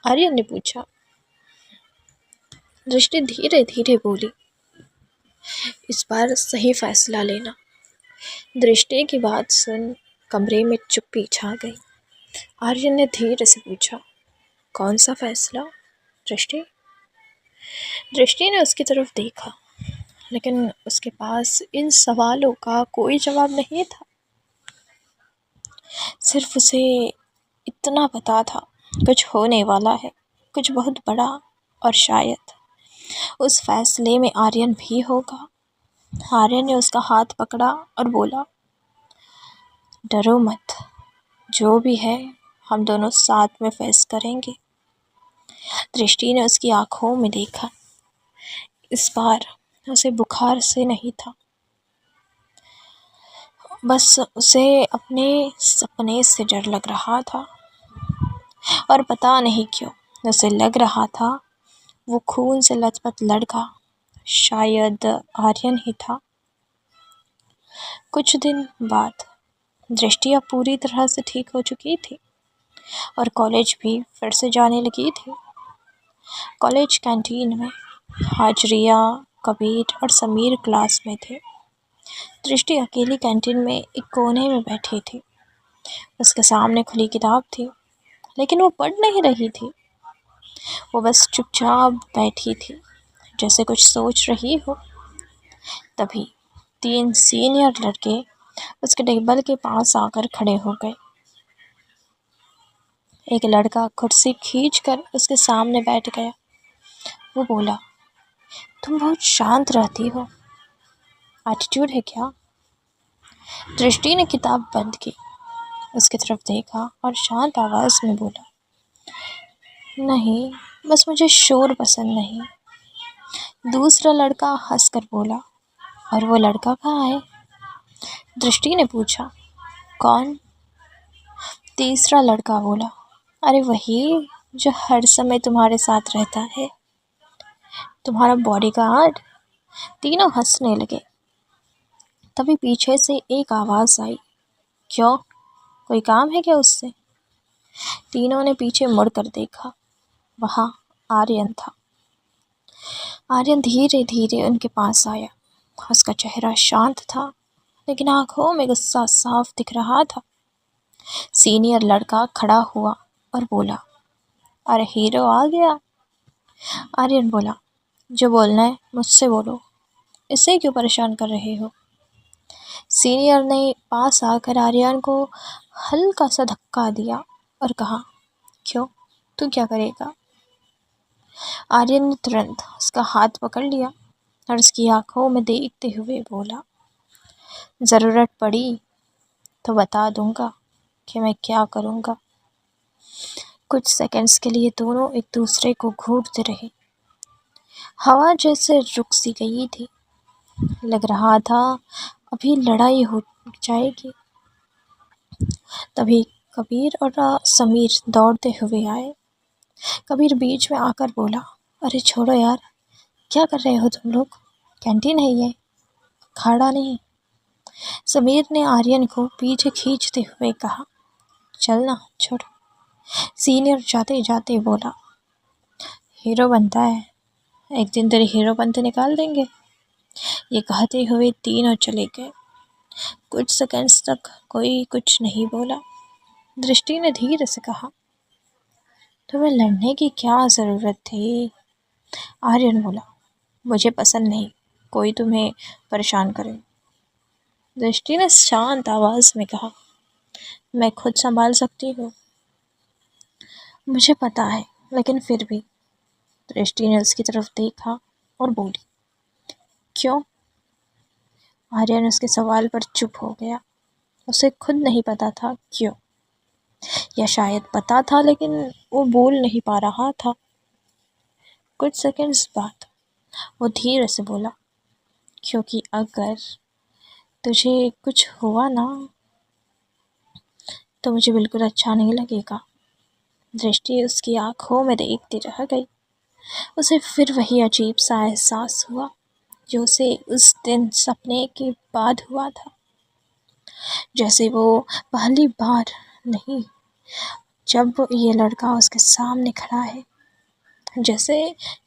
आर्यन ने पूछा। दृष्टि धीरे धीरे बोली, इस बार सही फैसला लेना। दृष्टि की बात सुन कमरे में चुप्पी छा गई। आर्यन ने धीरे से पूछा, कौन सा फैसला? दृष्टि दृष्टि ने उसकी तरफ देखा, लेकिन उसके पास इन सवालों का कोई जवाब नहीं था। सिर्फ उसे इतना पता था, कुछ होने वाला है, कुछ बहुत बड़ा, और शायद उस फैसले में आर्यन भी होगा। आर्यन ने उसका हाथ पकड़ा और बोला, डरो मत, जो भी है हम दोनों साथ में फेस करेंगे। दृष्टि ने उसकी आंखों में देखा। इस बार उसे बुखार से नहीं था, बस उसे अपने सपने से डर लग रहा था। और पता नहीं क्यों उसे लग रहा था वो खून से लथपथ लड़का शायद आर्यन ही था। कुछ दिन बाद दृष्टि अब पूरी तरह से ठीक हो चुकी थी और कॉलेज भी फिर से जाने लगी थी। कॉलेज कैंटीन में आज रिया, कबीर और समीर क्लास में थे। दृष्टि अकेली कैंटीन में एक कोने में बैठी थी। उसके सामने खुली किताब थी, लेकिन वो पढ़ नहीं रही थी। वो बस चुपचाप बैठी थी, जैसे कुछ सोच रही हो। तभी 3 सीनियर लड़के उसके टेबल के पास आकर खड़े हो गए। एक लड़का कुर्सी खींचकर उसके सामने बैठ गया। वो बोला, तुम बहुत शांत रहती हो, एटीट्यूड है क्या? दृष्टि ने किताब बंद की, उसकी तरफ देखा और शांत आवाज में बोला, नहीं, बस मुझे शोर पसंद नहीं। दूसरा लड़का हंसकर बोला, और वो लड़का कहाँ है? दृष्टि ने पूछा, कौन? तीसरा लड़का बोला, अरे वही जो हर समय तुम्हारे साथ रहता है, तुम्हारा बॉडीगार्ड। तीनों हंसने लगे। तभी पीछे से एक आवाज़ आई, क्यों, कोई काम है क्या उससे? तीनों ने पीछे मुड़कर देखा। वहाँ आर्यन था। आर्यन धीरे धीरे उनके पास आया। उसका चेहरा शांत था, लेकिन आंखों में गुस्सा साफ दिख रहा था। सीनियर लड़का खड़ा हुआ और बोला, अरे हीरो आ गया। आर्यन बोला, जो बोलना है मुझसे बोलो, इसे क्यों परेशान कर रहे हो? सीनियर ने पास आकर आर्यन को हल्का सा धक्का दिया और कहा, क्यों, तू क्या करेगा? आर्यन ने तुरंत उसका हाथ पकड़ लिया और उसकी आंखों में देखते हुए बोला, ज़रूरत पड़ी तो बता दूंगा कि मैं क्या करूंगा। कुछ सेकंड्स के लिए दोनों एक दूसरे को घूरते रहे। हवा जैसे रुक सी गई थी। लग रहा था अभी लड़ाई हो जाएगी। तभी कबीर और समीर दौड़ते हुए आए। कबीर बीच में आकर बोला, अरे छोड़ो यार, क्या कर रहे हो तुम लोग? कैंटीन है ये, अखाड़ा नहीं। समीर ने आर्यन को पीछे खींचते हुए कहा, चलना छोड़ो। सीनियर जाते जाते बोला, हीरो बनता है, एक दिन तेरे हीरोपन तो निकाल देंगे। ये कहते हुए तीनों चले गए। कुछ सेकंड्स तक कोई कुछ नहीं बोला। दृष्टि ने धीरे से कहा, तुम्हें लड़ने की क्या ज़रूरत थी? आर्यन बोला, मुझे पसंद नहीं कोई तुम्हें परेशान करे। दृष्टि ने शांत आवाज़ में कहा, मैं खुद संभाल सकती हूँ। मुझे पता है, लेकिन फिर भी। दृष्टि ने उसकी तरफ देखा और बोली, क्यों? आर्यन उसके सवाल पर चुप हो गया। उसे खुद नहीं पता था क्यों, या शायद पता था लेकिन वो बोल नहीं पा रहा था। कुछ सेकंड्स बाद वो धीरे से बोला, क्योंकि अगर तुझे कुछ हुआ ना तो मुझे बिल्कुल अच्छा नहीं लगेगा। दृष्टि उसकी आंखों में देखती रह गई। उसे फिर वही अजीब सा एहसास हुआ जो उसे उस दिन सपने के बाद हुआ था। जैसे वो पहली बार नहीं, जब ये लड़का उसके सामने खड़ा है। जैसे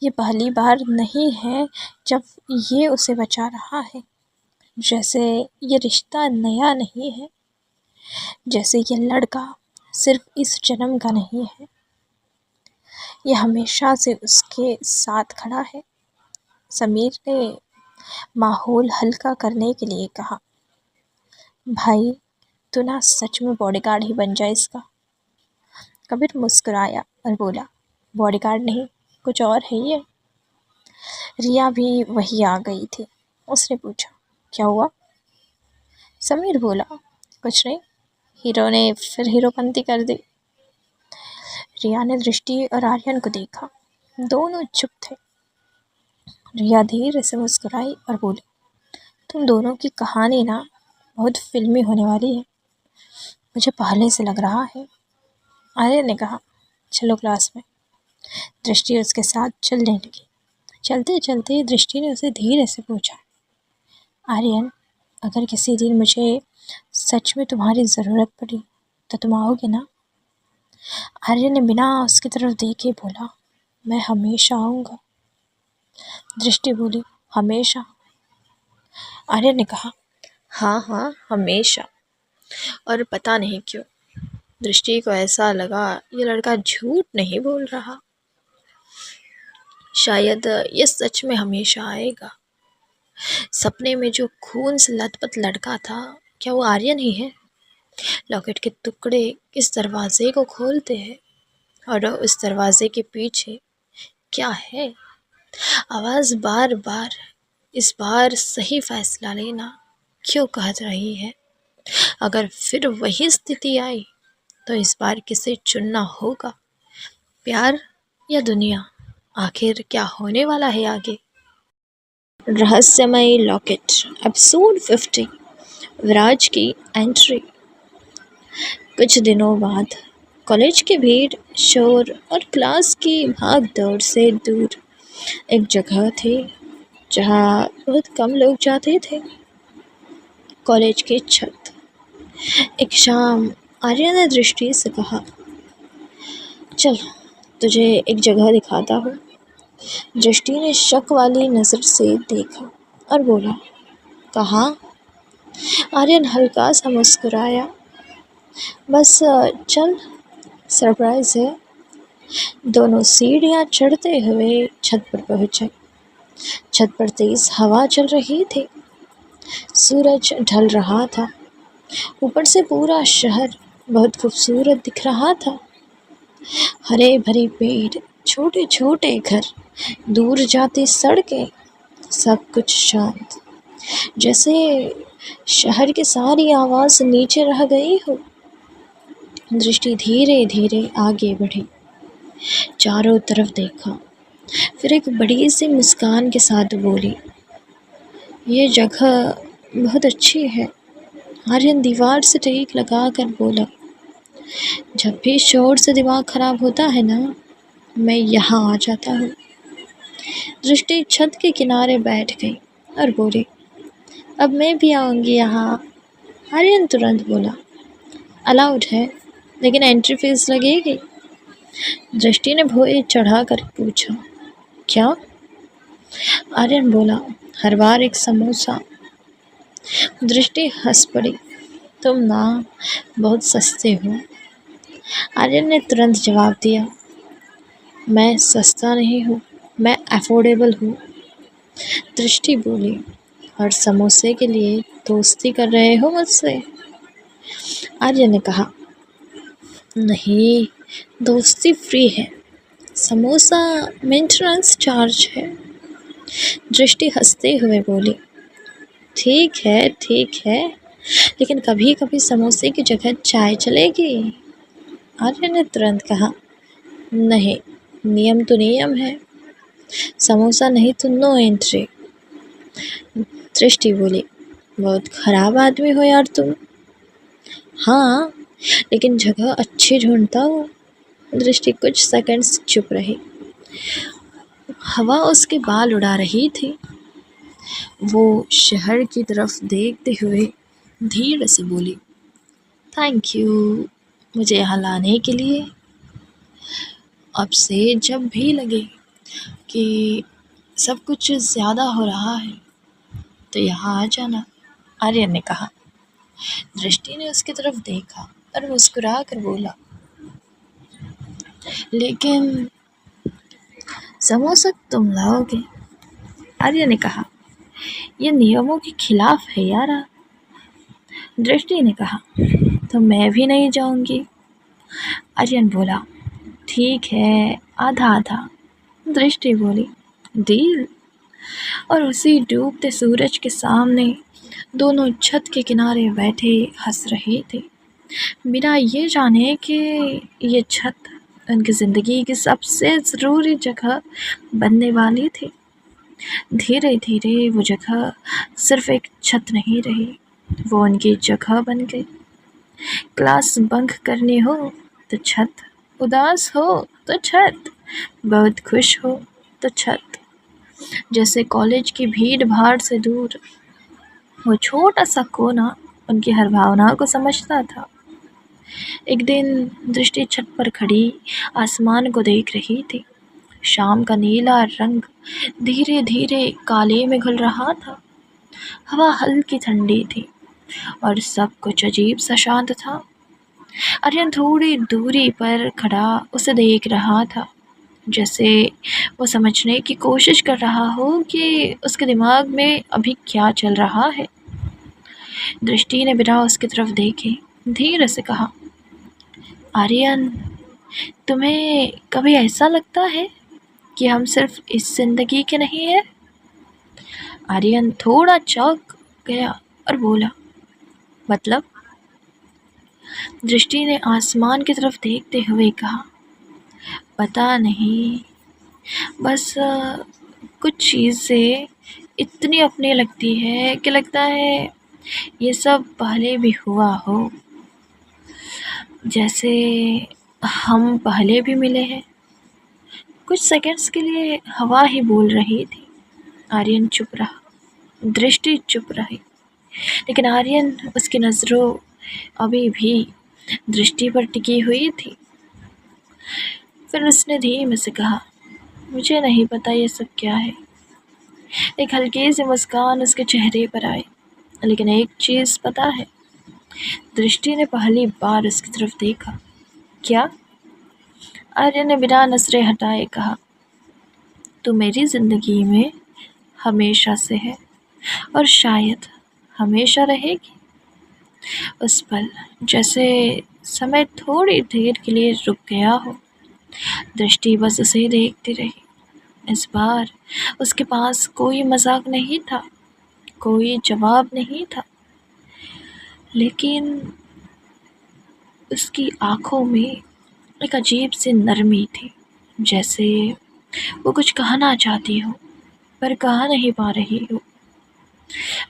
ये पहली बार नहीं है जब ये उसे बचा रहा है। जैसे ये रिश्ता नया नहीं है। जैसे ये लड़का सिर्फ इस जन्म का नहीं है, ये हमेशा से उसके साथ खड़ा है। समीर ने माहौल हल्का करने के लिए कहा, भाई तू ना सच में बॉडीगार्ड ही बन जाए इसका। कबीर मुस्कुराया और बोला, बॉडीगार्ड नहीं, कुछ और है ये। रिया भी वही आ गई थी। उसने पूछा, क्या हुआ? समीर बोला, कुछ नहीं, हीरो ने फिर हीरोपंती कर दी। रिया ने दृष्टि और आर्यन को देखा। दोनों चुप थे। रिया धीरे से मुस्कुराई और बोली, तुम दोनों की कहानी ना बहुत फिल्मी होने वाली है, मुझे पहले से लग रहा है। आर्यन ने कहा, चलो क्लास में। दृष्टि उसके साथ चलने लगी। चलते चलते दृष्टि ने उसे धीरे से पूछा, आर्यन, अगर किसी दिन मुझे सच में तुम्हारी ज़रूरत पड़ी तो तुम आओगे ना? आर्यन ने बिना उसकी तरफ देखे बोला, मैं हमेशा आऊँगा। दृष्टि बोली, हमेशा? आर्यन ने कहा, हाँ हाँ हमेशा। और पता नहीं क्यों दृष्टि को ऐसा लगा ये लड़का झूठ नहीं बोल रहा, शायद ये सच में हमेशा आएगा। सपने में जो खून से लथपथ लड़का था, क्या वो आर्यन ही है? लॉकेट के टुकड़े इस दरवाजे को खोलते हैं और उस दरवाजे के पीछे क्या है? आवाज़ बार बार इस बार सही फैसला लेना क्यों कह रही है? अगर फिर वही स्थिति आई तो इस बार किसे चुनना होगा, प्यार या दुनिया? आखिर क्या होने वाला है आगे? रहस्यमय लॉकेट एपिसोड 50, विराज की एंट्री। कुछ दिनों बाद कॉलेज की भीड़, शोर और क्लास की भाग दौड़ से दूर एक जगह थी जहाँ बहुत कम लोग जाते थे, कॉलेज की छत। एक शाम आर्यन ने दृष्टि से कहा, चल तुझे एक जगह दिखाता हूँ। दृष्टि ने शक वाली नज़र से देखा और बोला, कहाँ? आर्यन हल्का सा मुस्कुराया, बस चल, सरप्राइज़ है। दोनों सीढ़ियाँ चढ़ते हुए छत पर पहुँचे। छत पर तेज हवा चल रही थी, सूरज ढल रहा था, ऊपर से पूरा शहर बहुत खूबसूरत दिख रहा था। हरे भरे पेड़, छोटे छोटे घर, दूर जाती सड़कें, सब कुछ शांत, जैसे शहर की सारी आवाज़ नीचे रह गई हो। दृष्टि धीरे धीरे आगे बढ़ी, चारों तरफ देखा, फिर एक बड़ी सी मुस्कान के साथ बोली, ये जगह बहुत अच्छी है। आर्यन दीवार से टेक लगा कर बोला, जब भी शोर से दिमाग खराब होता है ना, मैं यहाँ आ जाता हूँ। दृष्टि छत के किनारे बैठ गई और बोली, अब मैं भी आऊँगी यहाँ। आर्यन तुरंत बोला, अलाउड है, लेकिन एंट्री फीस लगेगी। दृष्टि ने भौं चढ़ा कर पूछा, क्या? आर्यन बोला, हर बार एक समोसा। दृष्टि हंस पड़ी, तुम ना बहुत सस्ते हो। आर्यन ने तुरंत जवाब दिया, मैं सस्ता नहीं हूँ, मैं अफोर्डेबल हूँ। दृष्टि बोली, और समोसे के लिए दोस्ती कर रहे हो मुझसे? आर्यन ने कहा, नहीं, दोस्ती फ्री है, समोसा मेंटेनेंस चार्ज है। दृष्टि हंसते हुए बोली, ठीक है, लेकिन कभी कभी समोसे की जगह चाय चलेगी। आर्यन ने तुरंत कहा, नहीं, नियम तो नियम है, समोसा नहीं तो नो एंट्री। दृष्टि बोली, बहुत खराब आदमी हो यार तुम। हाँ, लेकिन जगह अच्छी ढूंढता हूँ। दृष्टि कुछ सेकंड्स चुप रही, हवा उसके बाल उड़ा रही थी। वो शहर की तरफ देखते हुए धीरे से बोली, थैंक यू मुझे यहाँ लाने के लिए। अब से जब भी लगे कि सब कुछ ज़्यादा हो रहा है तो यहाँ आ जाना, आर्यन ने कहा। दृष्टि ने उसकी तरफ देखा और मुस्कुरा कर बोला, लेकिन समोसा तुम लाओगे? आर्यन ने कहा, ये नियमों के खिलाफ है यार। दृष्टि ने कहा, तो मैं भी नहीं जाऊंगी। आर्यन बोला, ठीक है, आधा आधा। दृष्टि बोली, डील। और उसी डूबते सूरज के सामने दोनों छत के किनारे बैठे हंस रहे थे, बिना ये जाने कि ये छत उनकी ज़िंदगी की सबसे ज़रूरी जगह बनने वाली थी। धीरे धीरे वो जगह सिर्फ एक छत नहीं रही, वो उनकी जगह बन गई। क्लास बंक करनी हो तो छत, उदास हो तो छत, बहुत खुश हो तो छत। जैसे कॉलेज की भीड़ भाड़ से दूर वो छोटा सा कोना उनकी हर भावना को समझता था। एक दिन दृष्टि छत पर खड़ी आसमान को देख रही थी। शाम का नीला रंग धीरे धीरे काले में घुल रहा था। हवा हल्की ठंडी थी और सब कुछ अजीब सा शांत था। आर्यन थोड़ी दूरी पर खड़ा उसे देख रहा था, जैसे वो समझने की कोशिश कर रहा हो कि उसके दिमाग में अभी क्या चल रहा है। दृष्टि ने बिना उसकी तरफ देखे धीरे से कहा, आर्यन, तुम्हें कभी ऐसा लगता है कि हम सिर्फ इस जिंदगी के नहीं हैं? आर्यन थोड़ा चौंक गया और बोला, मतलब? दृष्टि ने आसमान की तरफ देखते हुए कहा, पता नहीं, बस कुछ चीज़ें इतनी अपनी लगती है कि लगता है ये सब पहले भी हुआ हो, जैसे हम पहले भी मिले हैं। कुछ सेकंड्स के लिए हवा ही बोल रही थी। आर्यन चुप रहा, दृष्टि चुप रही, लेकिन आर्यन उसकी नज़रों अभी भी दृष्टि पर टिकी हुई थी। फिर उसने धीमे से कहा, मुझे नहीं पता ये सब क्या है। एक हल्की सी मुस्कान उसके चेहरे पर आई, लेकिन एक चीज़ पता है। दृष्टि ने पहली बार उसकी तरफ देखा। क्या? आर्यन ने बिना नजरें हटाए कहा, तू मेरी ज़िंदगी में हमेशा से है और शायद हमेशा रहेगी। उस पल जैसे समय थोड़ी देर के लिए रुक गया हो। दृष्टि बस उसे देखती रही। इस बार उसके पास कोई मजाक नहीं था, कोई जवाब नहीं था, लेकिन उसकी आंखों में एक अजीब सी नरमी थी, जैसे वो कुछ कहना चाहती हो पर कह नहीं पा रही हो।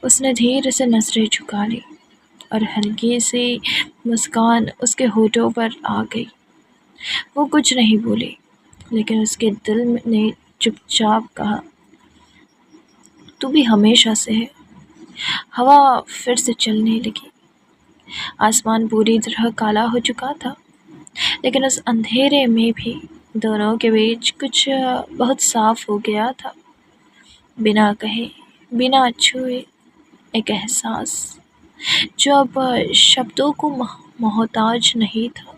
उसने धीरे से नजरें झुका ली और हल्की सी मुस्कान उसके होठों पर आ गई। वो कुछ नहीं बोली, लेकिन उसके दिल ने चुपचाप कहा, तू भी हमेशा से है। हवा फिर से चलने लगी। आसमान पूरी तरह काला हो चुका था, लेकिन उस अंधेरे में भी दोनों के बीच कुछ बहुत साफ हो गया था। बिना कहे, बिना छुए, एक एहसास जो अब शब्दों को मोहताज नहीं था।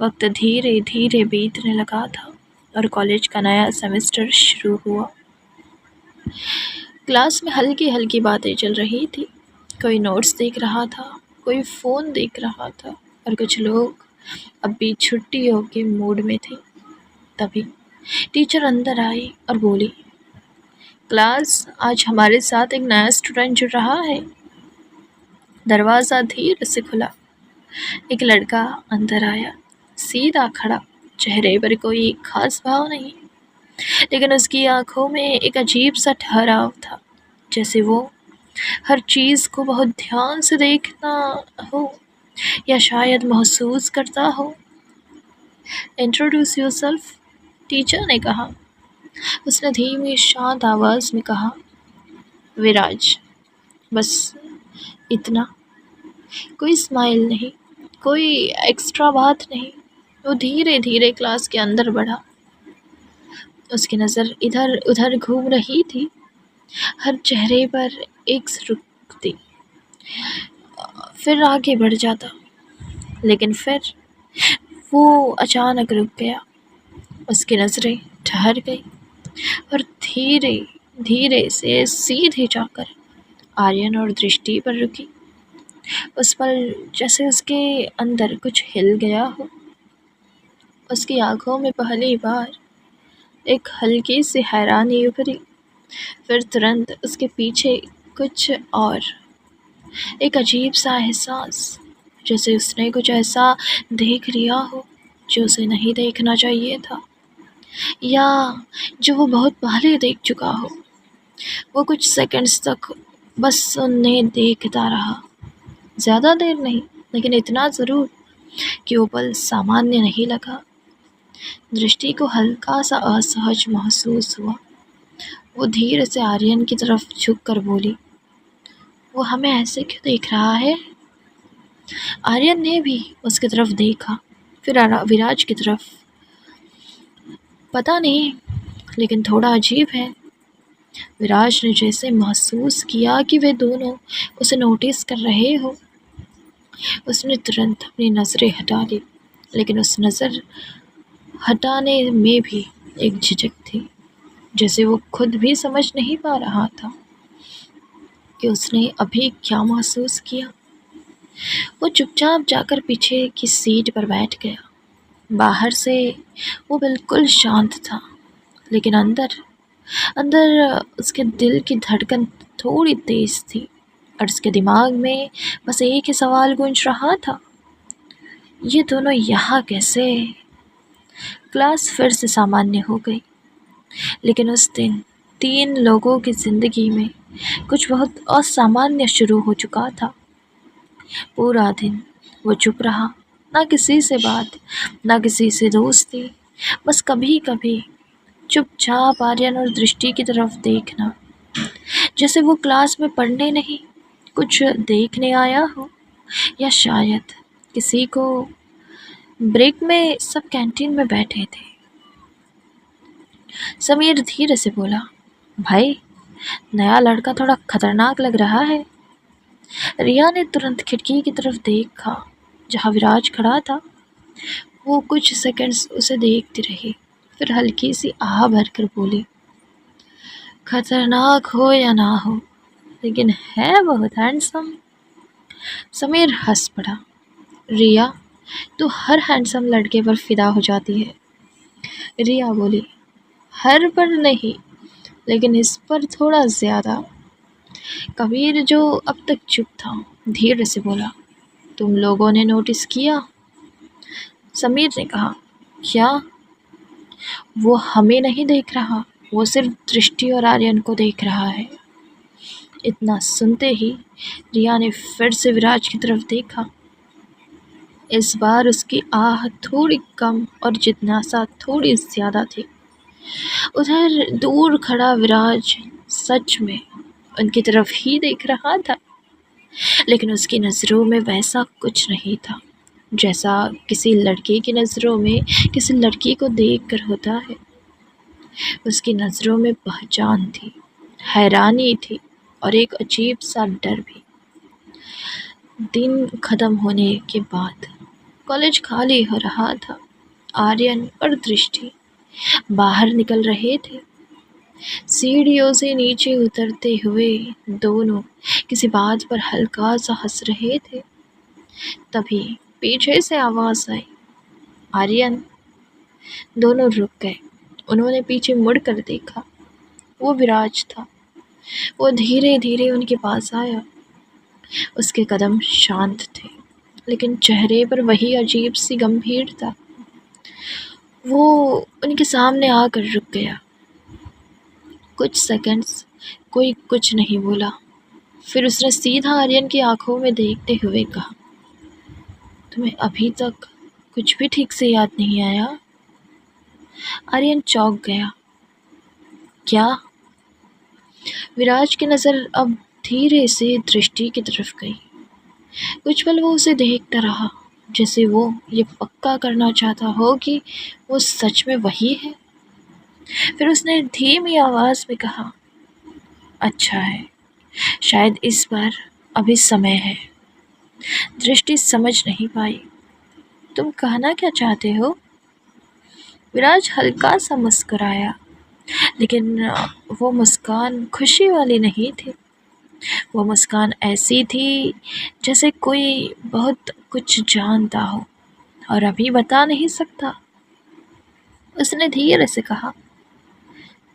वक्त धीरे धीरे बीतने लगा था और कॉलेज का नया सेमेस्टर शुरू हुआ। क्लास में हल्की हल्की बातें चल रही थी। कोई नोट्स देख रहा था, कोई फ़ोन देख रहा था और कुछ लोग अब भी छुट्टियों के मूड में थे। तभी टीचर अंदर आई और बोली, क्लास, आज हमारे साथ एक नया स्टूडेंट जुड़ रहा है। दरवाज़ा धीरे से खुला। एक लड़का अंदर आया, सीधा खड़ा, चेहरे पर कोई खास भाव नहीं, लेकिन उसकी आंखों में एक अजीब सा ठहराव था, जैसे वो हर चीज़ को बहुत ध्यान से देखना हो या शायद महसूस करता हो। इंट्रोड्यूस योरसेल्फ, टीचर ने कहा। उसने धीमी शांत आवाज़ में कहा, विराज। बस इतना। कोई स्माइल नहीं, कोई एक्स्ट्रा बात नहीं। वो धीरे धीरे क्लास के अंदर बढ़ा। उसकी नज़र इधर उधर घूम रही थी, हर चेहरे पर एक रुकती, फिर आगे बढ़ जाता, लेकिन फिर वो अचानक रुक गया। उसकी नज़रें ठहर गई और धीरे धीरे से सीधे जाकर आर्यन और दृष्टि पर रुकी। उस पल जैसे उसके अंदर कुछ हिल गया हो। उसकी आंखों में पहली बार एक हल्की सी हैरानी उभरी, फिर तुरंत उसके पीछे कुछ और, एक अजीब सा एहसास, जैसे उसने कुछ ऐसा देख लिया हो जो उसे नहीं देखना चाहिए था, या जो वो बहुत पहले देख चुका हो। वो कुछ सेकंड्स तक बस उन्हें देखता रहा, ज़्यादा देर नहीं, लेकिन इतना ज़रूर कि वो पल सामान्य नहीं लगा। दृष्टि को हल्का सा असहज महसूस हुआ। वो धीरे से आर्यन की तरफ झुक कर बोली, वो हमें ऐसे क्यों देख रहा है? आर्यन ने भी उसकी तरफ देखा, फिर विराज की तरफ। पता नहीं, लेकिन थोड़ा अजीब है। विराज ने जैसे महसूस किया कि वे दोनों उसे नोटिस कर रहे हो। उसने तुरंत अपनी नज़रें हटा ली, लेकिन उस नज़र हटाने में भी एक झिझक थी, जैसे वो खुद भी समझ नहीं पा रहा था कि उसने अभी क्या महसूस किया। वो चुपचाप जाकर पीछे की सीट पर बैठ गया। बाहर से वो बिल्कुल शांत था, लेकिन अंदर अंदर उसके दिल की धड़कन थोड़ी तेज थी और उसके दिमाग में बस एक ही सवाल गूंज रहा था, ये दोनों यहाँ कैसे? क्लास फिर से सामान्य हो गई, लेकिन उस दिन 3 लोगों की ज़िंदगी में कुछ बहुत असामान्य शुरू हो चुका था। पूरा दिन वो चुप रहा, ना किसी से बात, ना किसी से दोस्ती, बस कभी-कभी चुपचाप आर्यन और दृष्टि की तरफ देखना, जैसे वो क्लास में पढ़ने नहीं, कुछ देखने आया हो। या शायद किसी को ब्रेक में सब कैंटीन में बैठे थे। समीर धीरे से बोला, भाई, नया लड़का थोड़ा खतरनाक लग रहा है। रिया ने तुरंत खिड़की की तरफ देखा जहाँ विराज खड़ा था। वो कुछ सेकंड्स उसे देखती रही, फिर हल्की सी आह भरकर बोली, खतरनाक हो या ना हो, लेकिन है बहुत हैंडसम। समीर हंस पड़ा। रिया, तू हर हैंडसम लड़के पर फिदा हो जाती है। रिया बोली, हर पर नहीं, लेकिन इस पर थोड़ा ज़्यादा। कबीर, जो अब तक चुप था, धीरे से बोला, तुम लोगों ने नोटिस किया? समीर ने कहा, क्या? वो हमें नहीं देख रहा, वो सिर्फ दृष्टि और आर्यन को देख रहा है। इतना सुनते ही रिया ने फिर से विराज की तरफ देखा। इस बार उसकी आह थोड़ी कम और जिज्ञासा थोड़ी ज़्यादा थी। उधर दूर खड़ा विराज सच में उनकी तरफ ही देख रहा था, लेकिन उसकी नज़रों में वैसा कुछ नहीं था जैसा किसी लड़के की नज़रों में किसी लड़की को देखकर होता है। उसकी नज़रों में पहचान थी, हैरानी थी और एक अजीब सा डर भी। दिन ख़त्म होने के बाद कॉलेज खाली हो रहा था। आर्यन और दृष्टि बाहर निकल रहे थे। सीढ़ियों से नीचे उतरते हुए दोनों किसी बात पर हल्का सा हंस रहे थे। तभी पीछे से आवाज़ आई, आर्यन। दोनों रुक गए। उन्होंने पीछे मुड़कर देखा। वो विराज था। वो धीरे धीरे उनके पास आया। उसके कदम शांत थे, लेकिन चेहरे पर वही अजीब सी गंभीरता। वो उनके सामने आकर रुक गया। कुछ सेकंड्स कोई कुछ नहीं बोला। फिर उसने सीधा आर्यन की आंखों में देखते हुए कहा, तुम्हें अभी तक कुछ भी ठीक से याद नहीं आया? आर्यन चौंक गया। क्या? विराज की नज़र अब धीरे से दृष्टि की तरफ गई। कुछ पल वो उसे देखता रहा, जैसे वो ये पक्का करना चाहता हो कि वो सच में वही है। फिर उसने धीमी आवाज़ में कहा, अच्छा है, शायद इस बार अभी समय है। दृष्टि समझ नहीं पाई, तुम कहना क्या चाहते हो? विराज हल्का सा मुस्कुराया, लेकिन वो मुस्कान खुशी वाली नहीं थी। वो मुस्कान ऐसी थी जैसे कोई बहुत कुछ जानता हो और अभी बता नहीं सकता। उसने धीरे से कहा,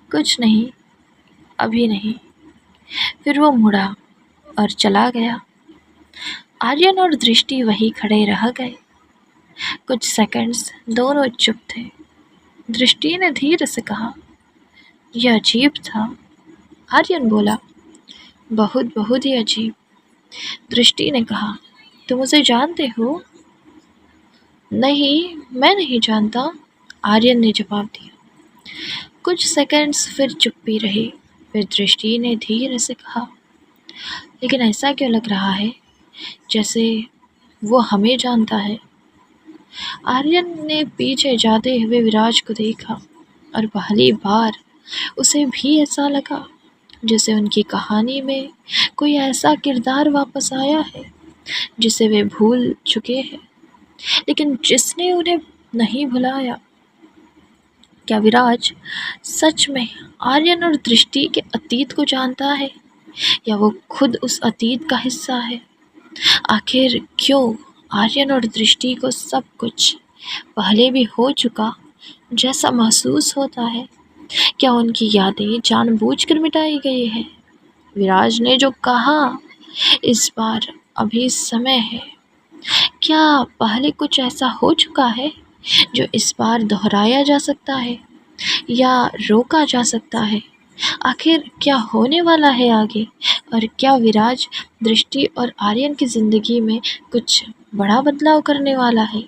कुछ नहीं, अभी नहीं। फिर वो मुड़ा और चला गया। आर्यन और दृष्टि वहीं खड़े रह गए। कुछ सेकंड्स दोनों चुप थे। दृष्टि ने धीरे से कहा, यह अजीब था। आर्यन बोला, बहुत बहुत ही अजीब। दृष्टि ने कहा, तुम उसे जानते हो? नहीं, मैं नहीं जानता, आर्यन ने जवाब दिया। कुछ सेकंड्स फिर चुप्पी रही। फिर दृष्टि ने धीरे से कहा, लेकिन ऐसा क्यों लग रहा है जैसे वो हमें जानता है। आर्यन ने पीछे जाते हुए विराज को देखा और पहली बार उसे भी ऐसा लगा जैसे उनकी कहानी में कोई ऐसा किरदार वापस आया है जिसे वे भूल चुके हैं, लेकिन जिसने उन्हें नहीं भुलाया। क्या विराज सच में आर्यन और दृष्टि के अतीत को जानता है, या वो खुद उस अतीत का हिस्सा है? आखिर क्यों आर्यन और दृष्टि को सब कुछ पहले भी हो चुका जैसा महसूस होता है? क्या उनकी यादें जानबूझकर मिटाई गई है? विराज ने जो कहा, इस बार अभी समय है। क्या पहले कुछ ऐसा हो चुका है जो इस बार दोहराया जा सकता है या रोका जा सकता है? आखिर क्या होने वाला है आगे, और क्या विराज दृष्टि और आर्यन की ज़िंदगी में कुछ बड़ा बदलाव करने वाला है?